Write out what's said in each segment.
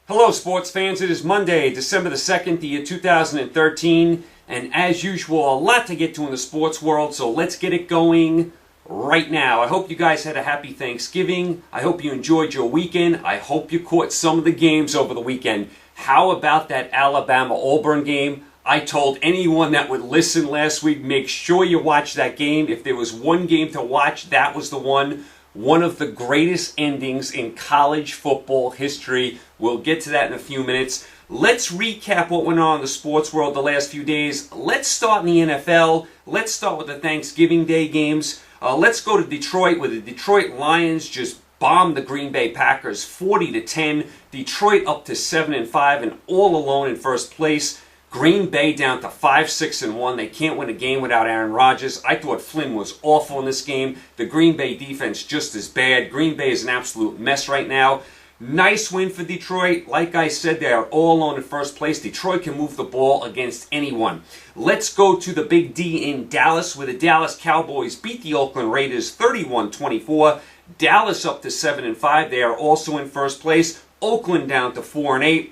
Hello, sports fans. It is Monday, December the 2nd, the year 2013. And as usual, a lot to get to in the sports world, so let's get it going right now. I hope you guys had a happy Thanksgiving. I hope you enjoyed your weekend. I hope you caught some of the games over the weekend. How about that Alabama-Auburn game? I told anyone that would listen last week, make sure you watch that game. If there was one game to watch, that was the one. One of the greatest endings in college football history. We'll get to that in a few minutes. Let's recap what went on in the sports world the last few days. Let's start in the NFL. Let's start with the Thanksgiving Day games. Let's go to Detroit, where the Detroit Lions just bombed the Green Bay Packers 40-10. Detroit up to 7-5 and all alone in first place. Green Bay down to 5-6-1. They can't win a game without Aaron Rodgers. I thought Flynn was awful in this game. The Green Bay defense just as bad. Green Bay is an absolute mess right now. Nice win for Detroit. Like I said, they are all alone in first place. Detroit can move the ball against anyone. Let's go to the Big D in Dallas, where the Dallas Cowboys beat the Oakland Raiders 31-24. Dallas up to 7-5. They are also in first place. Oakland down to 4-8.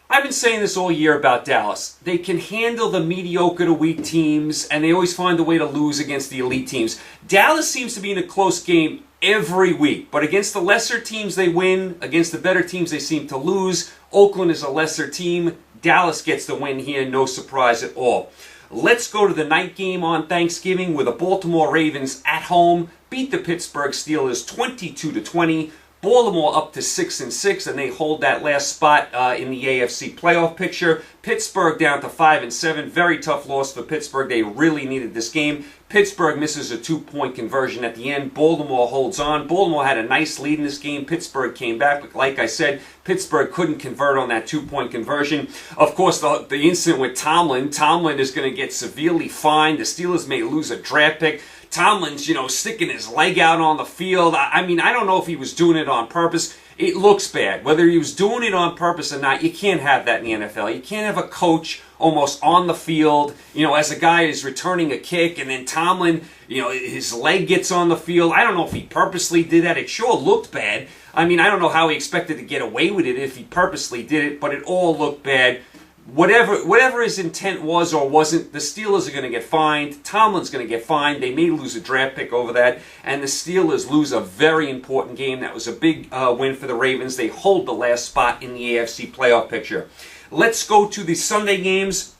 I've been saying this all year about Dallas. They can handle the mediocre to weak teams, and they always find a way to lose against the elite teams. Dallas seems to be in a close game every week, but against the lesser teams they win, against the better teams they seem to lose. Oakland is a lesser team. Dallas gets the win here, no surprise at all. Let's go to the night game on Thanksgiving, where the Baltimore Ravens at home beat the Pittsburgh Steelers 22-20. Baltimore up to 6-6, and they hold that last spot in the AFC playoff picture. Pittsburgh down to 5-7. Very tough loss for Pittsburgh. They really needed this game. Pittsburgh misses a 2-point conversion at the end. Baltimore holds on. Baltimore had a nice lead in this game. Pittsburgh came back, but like I said, Pittsburgh couldn't convert on that 2-point conversion. Of course, the incident with Tomlin is going to get severely fined. The Steelers may lose a draft pick. Tomlin's, sticking his leg out on the field. I mean, I don't know if he was doing it on purpose. It looks bad. Whether he was doing it on purpose or not, you can't have that in the NFL. You can't have a coach almost on the field, as a guy is returning a kick, and then Tomlin, his leg gets on the field. I don't know if he purposely did that. It sure looked bad. I mean, I don't know how he expected to get away with it if he purposely did it, but it all looked bad. Whatever his intent was or wasn't, the Steelers are going to get fined. Tomlin's going to get fined. They may lose a draft pick over that. And the Steelers lose a very important game. That was a big win for the Ravens. They hold the last spot in the AFC playoff picture. Let's go to the Sunday games.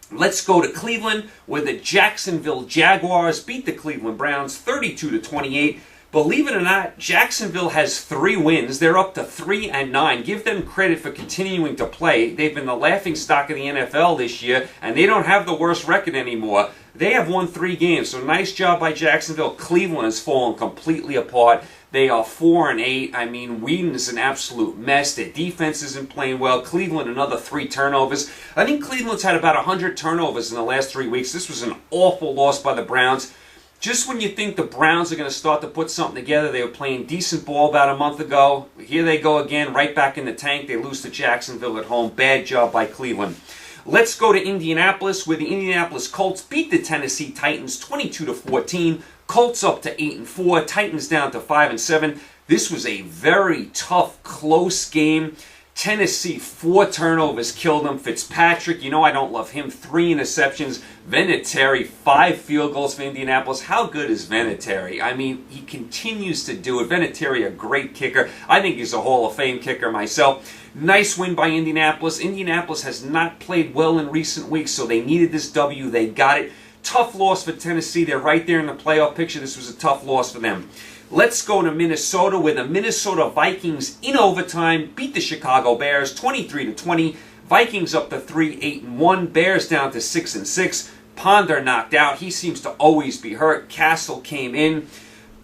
Let's go to Cleveland, where the Jacksonville Jaguars beat the Cleveland Browns 32-28. Believe it or not, Jacksonville has 3 wins. They're up to 3-9. Give them credit for continuing to play. They've been the laughingstock of the NFL this year, and they don't have the worst record anymore. They have won 3 games, so nice job by Jacksonville. Cleveland has fallen completely apart. They are 4-8. I mean, Whedon is an absolute mess. Their defense isn't playing well. Cleveland, another 3 turnovers. I think Cleveland's had about 100 turnovers in the last 3 weeks. This was an awful loss by the Browns. Just when you think the Browns are going to start to put something together, they were playing decent ball about a month ago. Here they go again, right back in the tank. They lose to Jacksonville at home. Bad job by Cleveland. Let's go to Indianapolis, where the Indianapolis Colts beat the Tennessee Titans 22-14. Colts up to 8-4. Titans down to 5-7. This was a very tough, close game. Tennessee, 4 turnovers killed them. Fitzpatrick, I don't love him. 3 interceptions. Vinatieri, 5 field goals for Indianapolis. How good is Vinatieri? I mean, he continues to do it. Vinatieri, a great kicker. I think he's a Hall of Fame kicker myself. Nice win by Indianapolis. Indianapolis has not played well in recent weeks, so they needed this W. They got it. Tough loss for Tennessee. They're right there in the playoff picture. This was a tough loss for them. Let's go to Minnesota, where the Minnesota Vikings in overtime beat the Chicago Bears 23-20. Vikings up to 3-8-1. Bears down to 6-6. Ponder knocked out. He seems to always be hurt. Castle came in.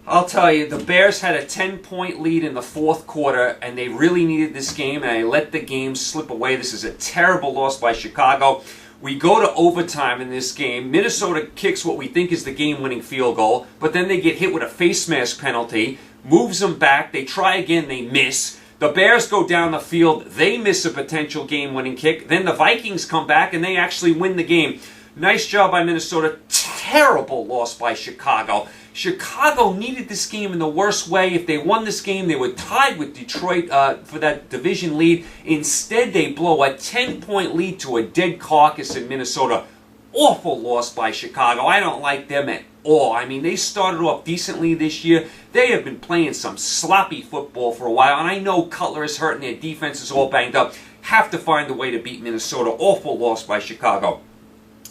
I'll tell you, the Bears had a 10-point lead in the fourth quarter, and they really needed this game, and they let the game slip away. This is a terrible loss by Chicago. We go to overtime in this game. Minnesota kicks what we think is the game-winning field goal, but then they get hit with a face mask penalty, moves them back. They try again, they miss. The Bears go down the field. They miss a potential game-winning kick. Then the Vikings come back, and they actually win the game. Nice job by Minnesota. Terrible loss by Chicago. Chicago needed this game in the worst way. If they won this game, they were tied with Detroit for that division lead. Instead, they blow a 10-point lead to a dead carcass in Minnesota. Awful loss by Chicago. I don't like them at all. I mean, they started off decently this year. They have been playing some sloppy football for a while, and I know Cutler is hurt and their defense is all banged up. Have to find a way to beat Minnesota. Awful loss by Chicago.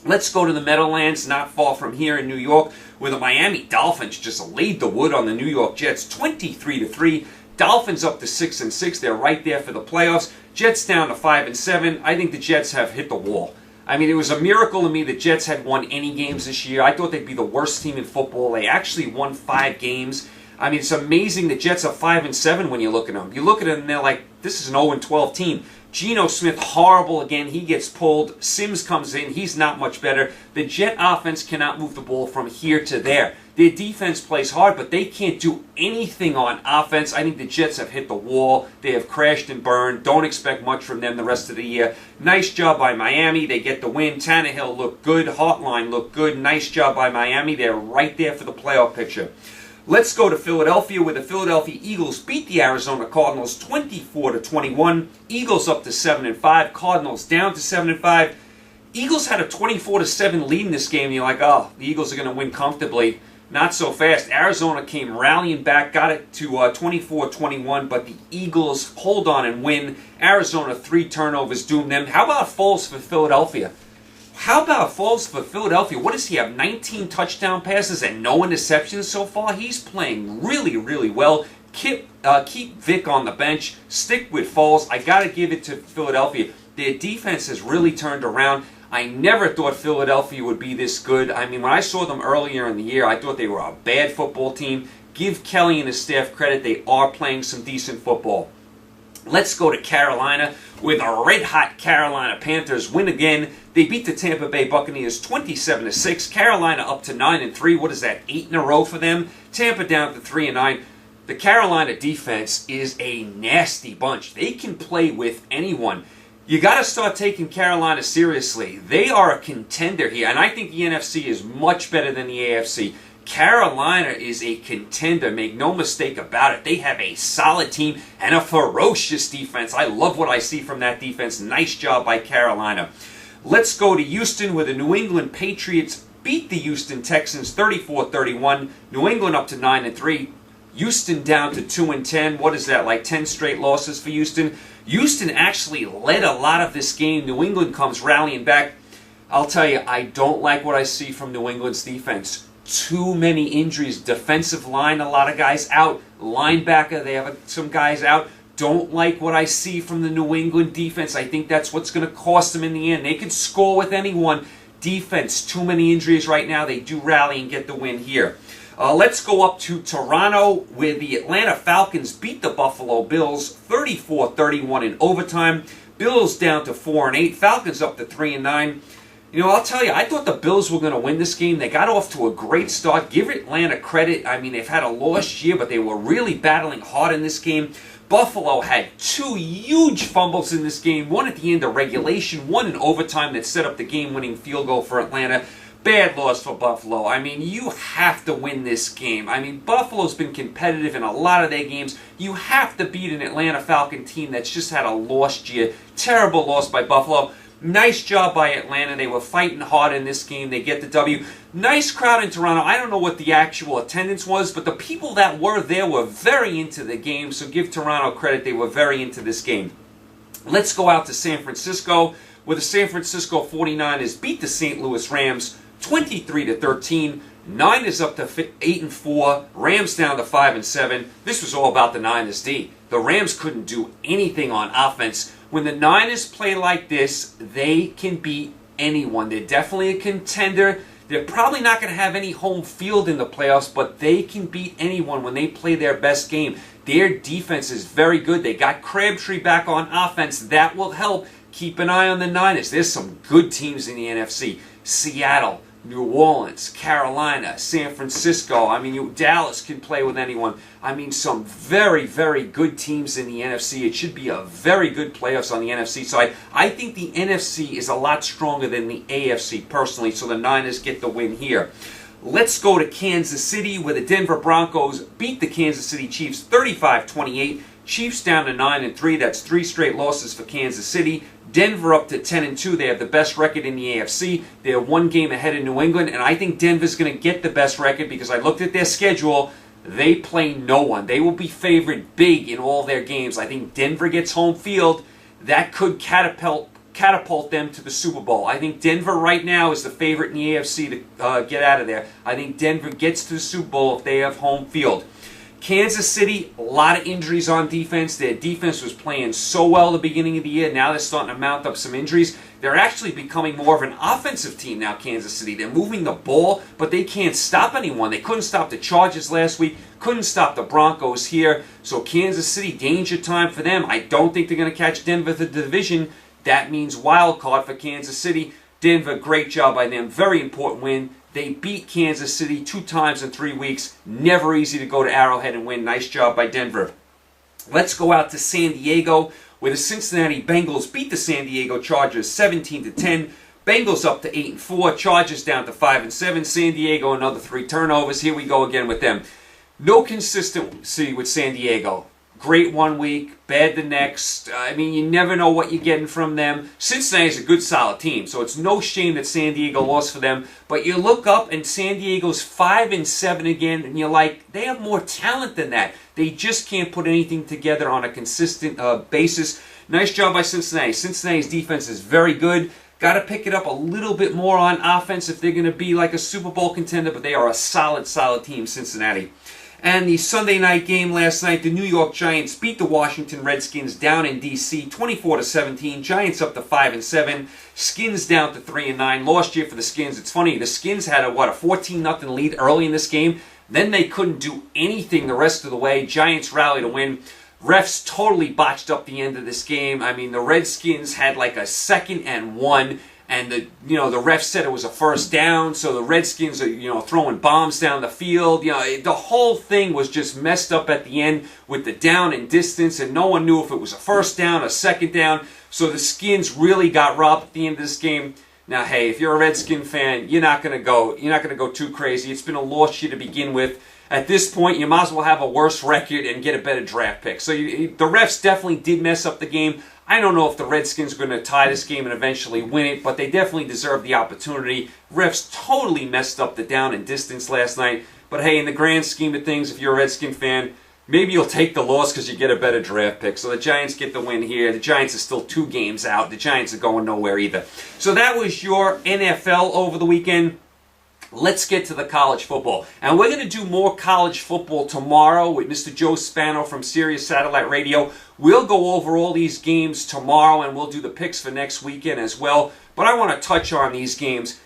Let's go to the Meadowlands, not far from here in New York, where the Miami Dolphins just laid the wood on the New York Jets, 23-3. Dolphins up to 6-6. They're right there for the playoffs. Jets down to 5-7. I think the Jets have hit the wall. I mean, it was a miracle to me the Jets had won any games this year. I thought they'd be the worst team in football. They actually won 5 games. I mean, it's amazing the Jets are 5-7 when you look at them. You look at them and they're like, this is an 0-12 team. Geno Smith, horrible again. He gets pulled. Sims comes in. He's not much better. The Jet offense cannot move the ball from here to there. Their defense plays hard, but they can't do anything on offense. I think the Jets have hit the wall. They have crashed and burned. Don't expect much from them the rest of the year. Nice job by Miami. They get the win. Tannehill looked good. Hartline looked good. Nice job by Miami. They're right there for the playoff picture. Let's go to Philadelphia, where the Philadelphia Eagles beat the Arizona Cardinals 24-21. Eagles up to 7-5. Cardinals down to 7-5. Eagles had a 24-7 lead in this game, and you're like, oh, the Eagles are going to win comfortably. Not so fast. Arizona came rallying back, got it to 24-21, but the Eagles hold on and win. Arizona, 3 turnovers doomed them. How about Foles for Philadelphia? How about Foles for Philadelphia? What does he have? 19 touchdown passes and no interceptions so far? He's playing really, really well. Keep Vic on the bench. Stick with Foles. I got to give it to Philadelphia. Their defense has really turned around. I never thought Philadelphia would be this good. I mean, when I saw them earlier in the year, I thought they were a bad football team. Give Kelly and his staff credit. They are playing some decent football. Let's go to Carolina, where the red-hot Carolina Panthers win again. They beat the Tampa Bay Buccaneers 27-6. Carolina up to 9-3. What is that, 8 in a row for them? Tampa down to 3-9. The Carolina defense is a nasty bunch. They can play with anyone. You got to start taking Carolina seriously. They are a contender here, and I think the NFC is much better than the AFC. Carolina is a contender, make no mistake about it. They have a solid team and a ferocious defense. I love what I see from that defense. Nice job by Carolina. Let's go to Houston, where the New England Patriots beat the Houston Texans 34-31. New England up to 9-3. Houston down to 2-10. What is that, like 10 straight losses for Houston? Houston actually led a lot of this game. New England comes rallying back. I'll tell you, I don't like what I see from New England's defense. Too many injuries. Defensive line, a lot of guys out. Linebacker, they have some guys out. Don't like what I see from the New England defense. I think that's what's going to cost them in the end. They can score with anyone. Defense, too many injuries right now. They do rally and get the win here. Let's go up to Toronto, where the Atlanta Falcons beat the Buffalo Bills 34-31 in overtime. Bills down to 4-8. Falcons up to 3-9. You know, I'll tell you, I thought the Bills were going to win this game. They got off to a great start. Give Atlanta credit. I mean, they've had a lost year, but they were really battling hard in this game. Buffalo had 2 huge fumbles in this game. One at the end of regulation, one in overtime that set up the game-winning field goal for Atlanta. Bad loss for Buffalo. I mean, you have to win this game. I mean, Buffalo's been competitive in a lot of their games. You have to beat an Atlanta Falcon team that's just had a lost year. Terrible loss by Buffalo. Nice job by Atlanta. They were fighting hard in this game. They get the W. Nice crowd in Toronto. I don't know what the actual attendance was, but the people that were there were very into the game, so give Toronto credit. They were very into this game. Let's go out to San Francisco, where the San Francisco 49ers beat the St. Louis Rams 23-13. Niners up to 8-4. Rams down to 5-7. This was all about the Niners D. The Rams couldn't do anything on offense. When the Niners play like this, they can beat anyone. They're definitely a contender. They're probably not going to have any home field in the playoffs, but they can beat anyone when they play their best game. Their defense is very good. They got Crabtree back on offense. That will help. Keep an eye on the Niners. There's some good teams in the NFC. Seattle, New Orleans, Carolina, San Francisco. I mean, Dallas can play with anyone. I mean, some very, very good teams in the NFC. It should be a very good playoffs on the NFC side. I think the NFC is a lot stronger than the AFC, personally, so the Niners get the win here. Let's go to Kansas City, where the Denver Broncos beat the Kansas City Chiefs 35-28. Chiefs down to 9-3. That's 3 straight losses for Kansas City. Denver up to 10-2. They have the best record in the AFC. They're 1 game ahead of New England, and I think Denver's going to get the best record because I looked at their schedule. They play no one. They will be favored big in all their games. I think Denver gets home field. That could catapult them to the Super Bowl. I think Denver right now is the favorite in the AFC to get out of there. I think Denver gets to the Super Bowl if they have home field. Kansas City, a lot of injuries on defense. Their defense was playing so well at the beginning of the year. Now they're starting to mount up some injuries. They're actually becoming more of an offensive team now, Kansas City. They're moving the ball, but they can't stop anyone. They couldn't stop the Chargers last week, couldn't stop the Broncos here. So Kansas City, danger time for them. I don't think they're going to catch Denver the division. That means wild card for Kansas City. Denver, great job by them. Very important win. They beat Kansas City 2 times in 3 weeks. Never easy to go to Arrowhead and win. Nice job by Denver. Let's go out to San Diego, where the Cincinnati Bengals beat the San Diego Chargers 17-10. Bengals up to 8-4. Chargers down to 5-7. San Diego another 3 turnovers. Here we go again with them. No consistency with San Diego. Great 1 week, bad the next. I mean, you never know what you're getting from them. Cincinnati is a good, solid team, so it's no shame that San Diego lost for them. But you look up, and San Diego's 5-7 again, and you're like, they have more talent than that. They just can't put anything together on a consistent basis. Nice job by Cincinnati. Cincinnati's defense is very good. Got to pick it up a little bit more on offense if they're going to be like a Super Bowl contender, but they are a solid, solid team, Cincinnati. And the Sunday night game last night, the New York Giants beat the Washington Redskins down in D.C. 24-17. Giants up to 5-7. Skins down to 3-9. Lost year for the Skins. It's funny, the Skins had a 14-0 lead early in this game. Then they couldn't do anything the rest of the way. Giants rallied to win. Refs totally botched up the end of this game. I mean, the Redskins had like a 2nd and 1. And the ref said it was a first down, so the Redskins are throwing bombs down the field. The whole thing was just messed up at the end with the down and distance, and no one knew if it was a first down, a second down. So the Skins really got robbed at the end of this game. Now, hey, if you're a Redskin fan, you're not gonna go too crazy. It's been a lost year to begin with. At this point, you might as well have a worse record and get a better draft pick. So the refs definitely did mess up the game. I don't know if the Redskins are going to tie this game and eventually win it, but they definitely deserve the opportunity. Refs totally messed up the down and distance last night. But hey, in the grand scheme of things, if you're a Redskin fan, maybe you'll take the loss because you get a better draft pick. So the Giants get the win here. The Giants are still 2 games out. The Giants are going nowhere either. So that was your NFL over the weekend. Let's get to the college football. And we're going to do more college football tomorrow with Mr. Joe Spano from Sirius Satellite Radio. We'll go over all these games tomorrow, and we'll do the picks for next weekend as well. But I want to touch on these games.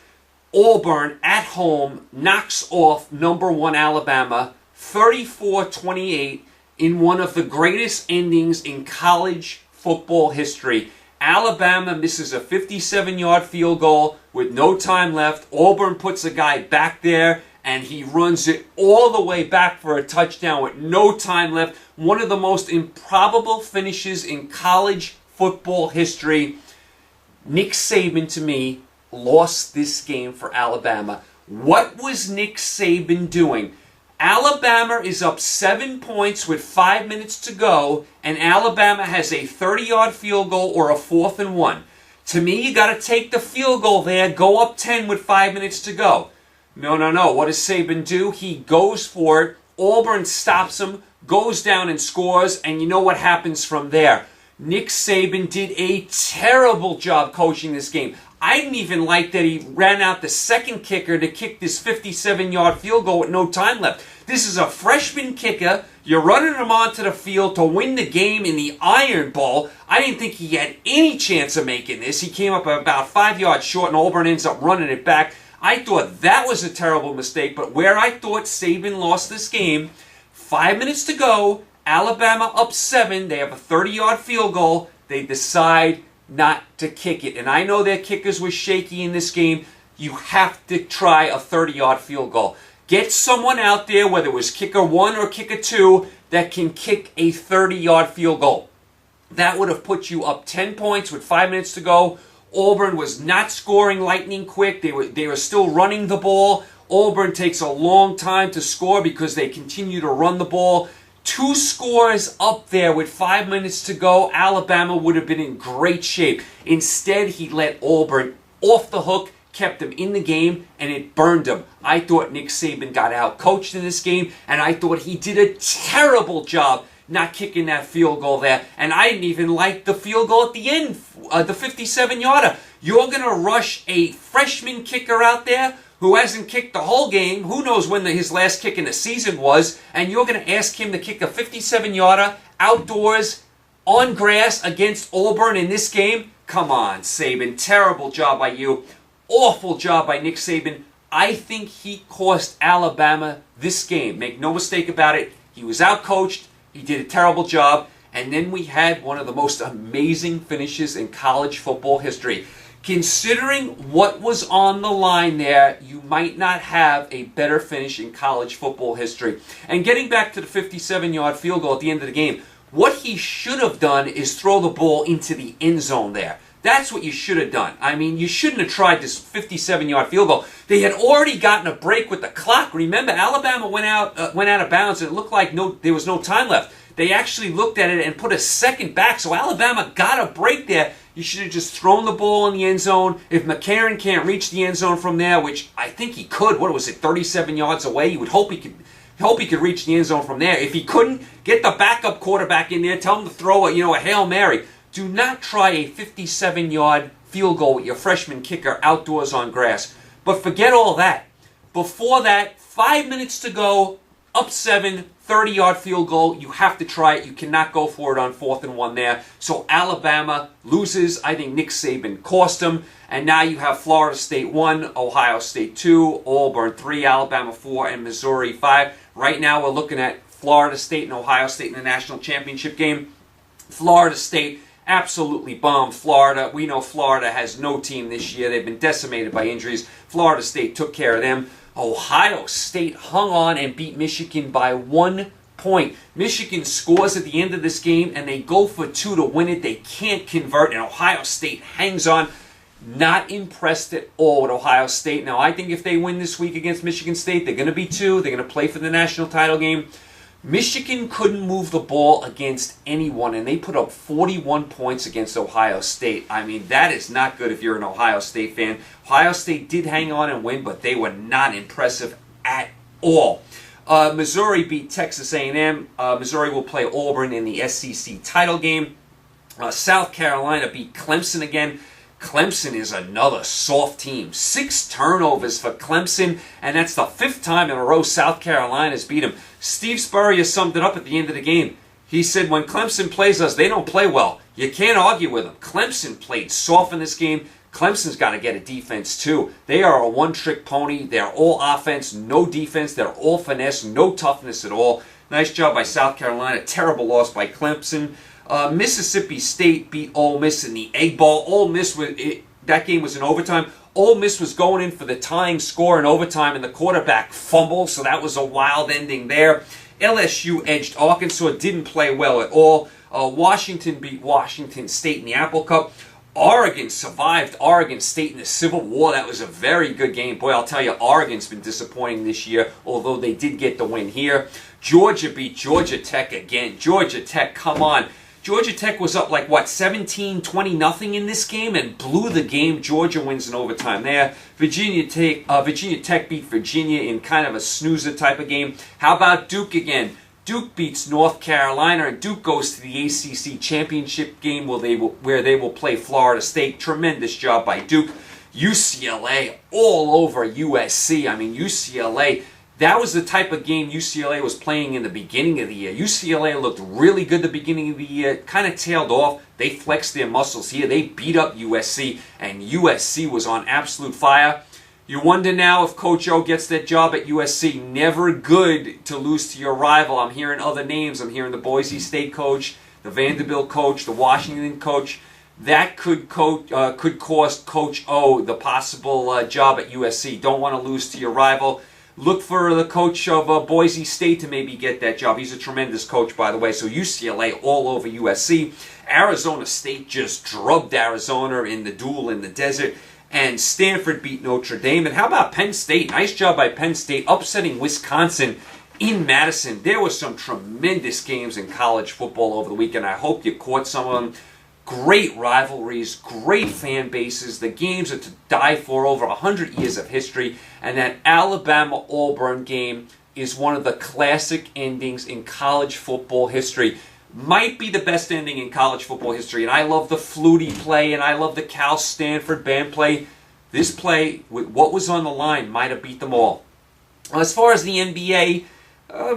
Auburn at home knocks off number 1 Alabama 34-28 in one of the greatest endings in college football history. Alabama misses a 57-yard field goal with no time left. Auburn puts a guy back there, and he runs it all the way back for a touchdown with no time left. One of the most improbable finishes in college football history. Nick Saban, to me, lost this game for Alabama. What was Nick Saban doing? Alabama is up 7 points with 5 minutes to go, and Alabama has a 30-yard field goal or a 4th and 1. To me, you got to take the field goal there, go up 10 with 5 minutes to go. No. What does Saban do? He goes for it. Auburn stops him, goes down and scores, and you know what happens from there. Nick Saban did a terrible job coaching this game. I didn't even like that he ran out the second kicker to kick this 57-yard field goal with no time left. This is a freshman kicker. You're running him onto the field to win the game in the Iron Bowl. I didn't think he had any chance of making this. He came up about 5 yards short, and Auburn ends up running it back. I thought that was a terrible mistake, but where I thought Saban lost this game, 5 minutes to go, Alabama up 7. They have a 30-yard field goal. They decide not to kick it. And I know their kickers were shaky in this game. You have to try a 30-yard field goal. Get someone out there, whether it was kicker 1 or kicker 2, that can kick a 30-yard field goal. That would have put you up 10 points with 5 minutes to go. Auburn was not scoring lightning quick. They were still running the ball. Auburn takes a long time to score because they continue to run the ball. 2 scores up there with 5 minutes to go. Alabama would have been in great shape. Instead, he let Auburn off the hook, kept them in the game, and it burned them. I thought Nick Saban got out-coached in this game, and I thought he did a terrible job not kicking that field goal there. And I didn't even like the field goal at the end, the 57-yarder. You're going to rush a freshman kicker out there who hasn't kicked the whole game, who knows when his last kick in the season was, and you're going to ask him to kick a 57-yarder outdoors on grass against Auburn in this game? Come on, Saban. Terrible job by you. Awful job by Nick Saban. I think he cost Alabama this game. Make no mistake about it. He was outcoached. He did a terrible job. And then we had one of the most amazing finishes in college football history. Considering what was on the line there, you might not have a better finish in college football history. And getting back to the 57-yard field goal at the end of the game, what he should have done is throw the ball into the end zone there. That's what you should have done. I mean, you shouldn't have tried this 57-yard field goal. They had already gotten a break with the clock. Remember, Alabama went out of bounds, and it looked like there was no time left. They actually looked at it and put a second back, so Alabama got a break there. You should have just thrown the ball in the end zone. If McCarron can't reach the end zone from there, which I think he could, what was it, 37 yards away? You would hope he could reach the end zone from there. If he couldn't, get the backup quarterback in there, tell him to throw a Hail Mary. Do not try a 57-yard field goal with your freshman kicker outdoors on grass. But forget all that. Before that, 5 minutes to go, up 7, 30-yard field goal. You have to try it. You cannot go for it on 4th and 1 there. So Alabama loses. I think Nick Saban cost them. And now you have Florida State 1, Ohio State 2, Auburn 3, Alabama 4, and Missouri 5. Right now we're looking at Florida State and Ohio State in the national championship game. Florida State absolutely bombed Florida. We know Florida has no team this year. They've been decimated by injuries. Florida State took care of them. Ohio State hung on and beat Michigan by 1 point. Michigan scores at the end of this game, and they go for 2 to win it. They can't convert, and Ohio State hangs on. Not impressed at all with Ohio State. Now, I think if they win this week against Michigan State, they're going to be 2. They're going to play for the national title game. Michigan couldn't move the ball against anyone, and they put up 41 points against Ohio State. I mean, that is not good if you're an Ohio State fan. Ohio State did hang on and win, but they were not impressive at all. Missouri beat Texas A&M. Missouri will play Auburn in the SEC title game. South Carolina beat Clemson again. Clemson is another soft team. 6 turnovers for Clemson, and that's the 5th time in a row South Carolina's beat them. Steve Spurrier summed it up at the end of the game. He said, when Clemson plays us, they don't play well. You can't argue with them. Clemson played soft in this game. Clemson's got to get a defense too. They are a one-trick pony. They're all offense, no defense. They're all finesse, no toughness at all. Nice job by South Carolina. Terrible loss by Clemson. Mississippi State beat Ole Miss in the Egg Bowl. Ole Miss, that game was in overtime. Ole Miss was going in for the tying score in overtime, and the quarterback fumbled, so that was a wild ending there. LSU edged Arkansas, didn't play well at all. Washington beat Washington State in the Apple Cup. Oregon survived Oregon State in the Civil War. That was a very good game. Boy, I'll tell you, Oregon's been disappointing this year, although they did get the win here. Georgia beat Georgia Tech again. Georgia Tech, come on. Georgia Tech was up like, 17-20-0 in this game and blew the game. Georgia wins in overtime there. Virginia Tech beat Virginia in kind of a snoozer type of game. How about Duke again? Duke beats North Carolina, and Duke goes to the ACC championship game where they will play Florida State. Tremendous job by Duke. UCLA all over USC. I mean, UCLA, that was the type of game UCLA was playing in the beginning of the year. UCLA looked really good at the beginning of the year, kind of tailed off. They flexed their muscles here. They beat up USC, and USC was on absolute fire. You wonder now if Coach O gets that job at USC. Never good to lose to your rival. I'm hearing other names. I'm hearing the Boise State coach, the Vanderbilt coach, the Washington coach. That could cost Coach O the possible job at USC. Don't want to lose to your rival. Look for the coach of Boise State to maybe get that job. He's a tremendous coach, by the way. So UCLA all over USC. Arizona State just drubbed Arizona in the duel in the desert. And Stanford beat Notre Dame. And how about Penn State? Nice job by Penn State upsetting Wisconsin in Madison. There were some tremendous games in college football over the weekend. I hope you caught some of them. Great rivalries, great fan bases. The games are to die for, over 100 years of history. And that Alabama-Auburn game is one of the classic endings in college football history. Might be the best ending in college football history. And I love the Flutie play, and I love the Cal Stanford band play. This play, with what was on the line, might have beat them all. As far as the NBA,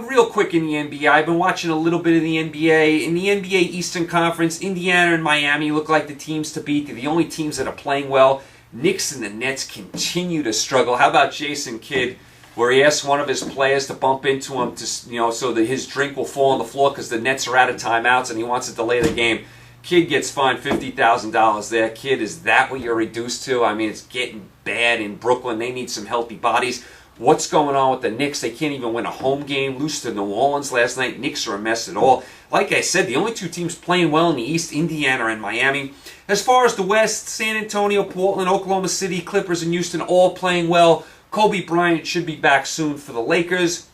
real quick in the NBA, I've been watching a little bit of the NBA. In the NBA Eastern Conference, Indiana and Miami look like the teams to beat. They're the only teams that are playing well. Knicks and the Nets continue to struggle. How about Jason Kidd, where he asked one of his players to bump into him to, so that his drink will fall on the floor because the Nets are out of timeouts and he wants to delay the game. Kid gets fined $50,000 there. Kid, is that what you're reduced to? I mean, it's getting bad in Brooklyn. They need some healthy bodies. What's going on with the Knicks? They can't even win a home game. Lost to New Orleans last night. Knicks are a mess at all. Like I said, the only two teams playing well in the East, Indiana and Miami. As far as the West, San Antonio, Portland, Oklahoma City, Clippers, and Houston all playing well. Kobe Bryant should be back soon for the Lakers.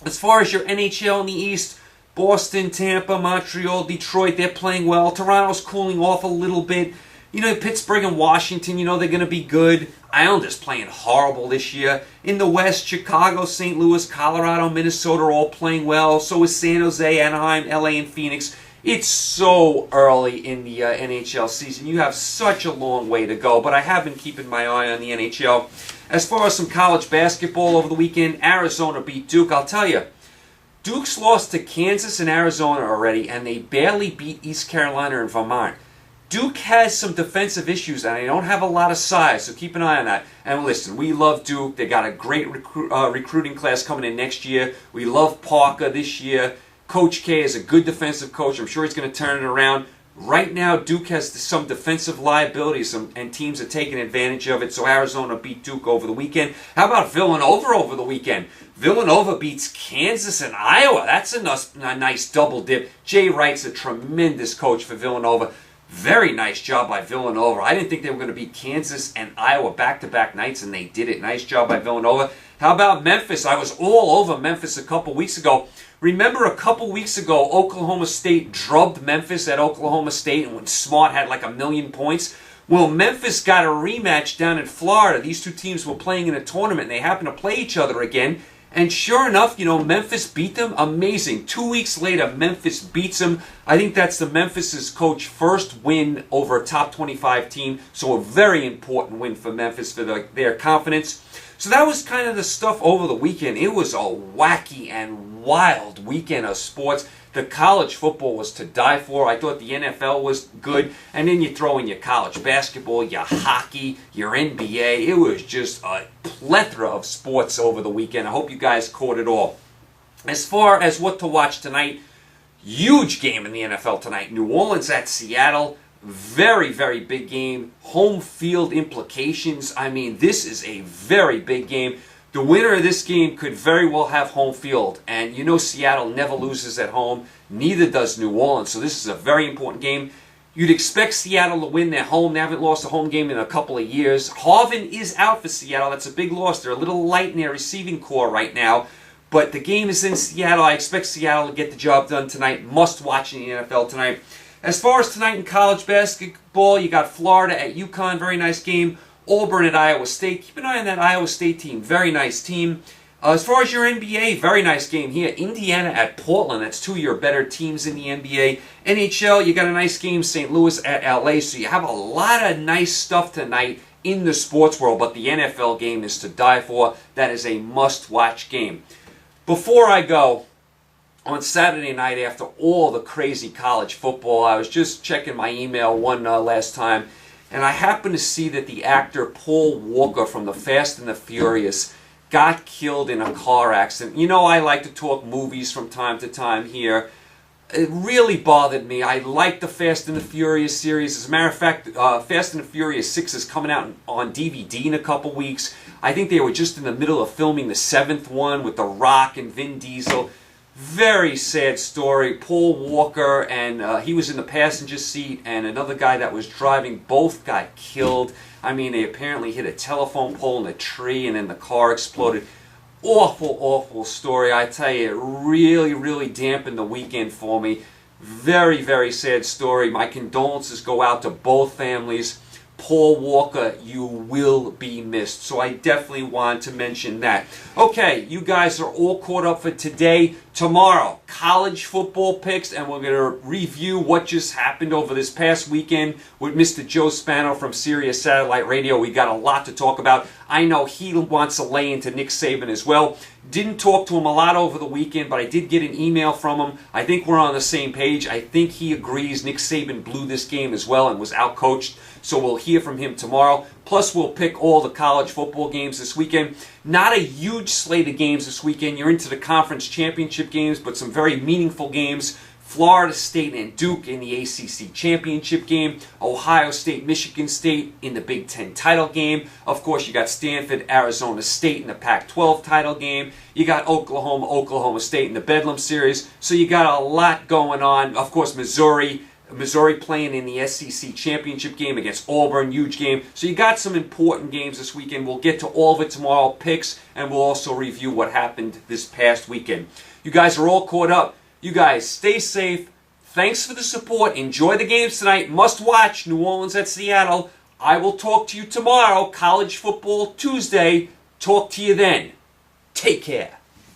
As far as your NHL in the East, Boston, Tampa, Montreal, Detroit, they're playing well. Toronto's cooling off a little bit. Pittsburgh and Washington, they're going to be good. Islanders playing horrible this year. In the West, Chicago, St. Louis, Colorado, Minnesota are all playing well. So is San Jose, Anaheim, LA, and Phoenix. It's so early in the NHL season. You have such a long way to go, but I have been keeping my eye on the NHL. As far as some college basketball over the weekend, Arizona beat Duke. I'll tell you, Duke's lost to Kansas and Arizona already, and they barely beat East Carolina and Vermont. Duke has some defensive issues, and they don't have a lot of size, so keep an eye on that. And listen, we love Duke. They got a great recruiting class coming in next year. We love Parker this year. Coach K is a good defensive coach. I'm sure he's going to turn it around. Right now, Duke has some defensive liabilities, and teams are taking advantage of it, so Arizona beat Duke over the weekend. How about Villanova over the weekend? Villanova beats Kansas and Iowa. That's a nice double dip. Jay Wright's a tremendous coach for Villanova. Very nice job by Villanova. I didn't think they were going to beat Kansas and Iowa back-to-back nights, and they did it. Nice job by Villanova. How about Memphis? I was all over Memphis a couple weeks ago. Remember a couple weeks ago, Oklahoma State drubbed Memphis at Oklahoma State, and when Smart had like 1,000,000 points? Well, Memphis got a rematch down in Florida. These two teams were playing in a tournament, and they happened to play each other again. And sure enough, Memphis beat them. Amazing. 2 weeks later, Memphis beats them. I think that's the Memphis' coach's first win over a top 25 team. So a very important win for Memphis for their confidence. So that was kind of the stuff over the weekend. It was a wacky and wild weekend of sports. The college football was to die for. I thought the NFL was good. And then you throw in your college basketball, your hockey, your NBA. It was just a plethora of sports over the weekend. I hope you guys caught it all. As far as what to watch tonight, huge game in the NFL tonight. New Orleans at Seattle. Very, very big game. Home field implications. I mean, this is a very big game. The winner of this game could very well have home field. And Seattle never loses at home. Neither does New Orleans. So this is a very important game. You'd expect Seattle to win their home. They haven't lost a home game in a couple of years. Harvin is out for Seattle. That's a big loss. They're a little light in their receiving core right now. But the game is in Seattle. I expect Seattle to get the job done tonight. Must watch in the NFL tonight. As far as tonight in college basketball, you got Florida at UConn. Very nice game. Auburn at Iowa State. Keep an eye on that Iowa State team. Very nice team. As far as your NBA, very nice game here. Indiana at Portland. That's two of your better teams in the NBA. NHL, you got a nice game. St. Louis at LA. So you have a lot of nice stuff tonight in the sports world. But the NFL game is to die for. That is a must-watch game. Before I go, on Saturday night after all the crazy college football, I was just checking my email last time, and I happened to see that the actor Paul Walker from The Fast and the Furious got killed in a car accident. I like to talk movies from time to time here. It really bothered me. I like the Fast and the Furious series. As a matter of fact, Fast and the Furious 6 is coming out on DVD in a couple weeks. I think they were just in the middle of filming the 7th one with The Rock and Vin Diesel. Very sad story. Paul Walker, and he was in the passenger seat, and another guy that was driving, both got killed. I mean, they apparently hit a telephone pole in a tree, and then the car exploded. Awful, awful story. I tell you, it really, really dampened the weekend for me. Very, very sad story. My condolences go out to both families. Paul Walker, you will be missed. So I definitely want to mention that. Okay, you guys are all caught up for today. Tomorrow, college football picks, and we're going to review what just happened over this past weekend with Mr. Joe Spano from Sirius Satellite Radio. We got a lot to talk about. I know he wants to lay into Nick Saban as well. Didn't talk to him a lot over the weekend, but I did get an email from him. I think we're on the same page. I think he agrees Nick Saban blew this game as well and was outcoached. So we'll hear from him tomorrow. Plus, we'll pick all the college football games this weekend. Not a huge slate of games this weekend. You're into the conference championship games, but some very meaningful games. Florida State and Duke in the ACC championship game. Ohio State, Michigan State in the Big Ten title game. Of course, you got Stanford, Arizona State in the Pac-12 title game. You got Oklahoma, Oklahoma State in the Bedlam series. So you got a lot going on. Of course, Missouri playing in the SEC championship game against Auburn, huge game. So you got some important games this weekend. We'll get to all of it tomorrow, picks, and we'll also review what happened this past weekend. You guys are all caught up. You guys stay safe. Thanks for the support. Enjoy the games tonight. Must watch New Orleans at Seattle. I will talk to you tomorrow, College Football Tuesday. Talk to you then. Take care.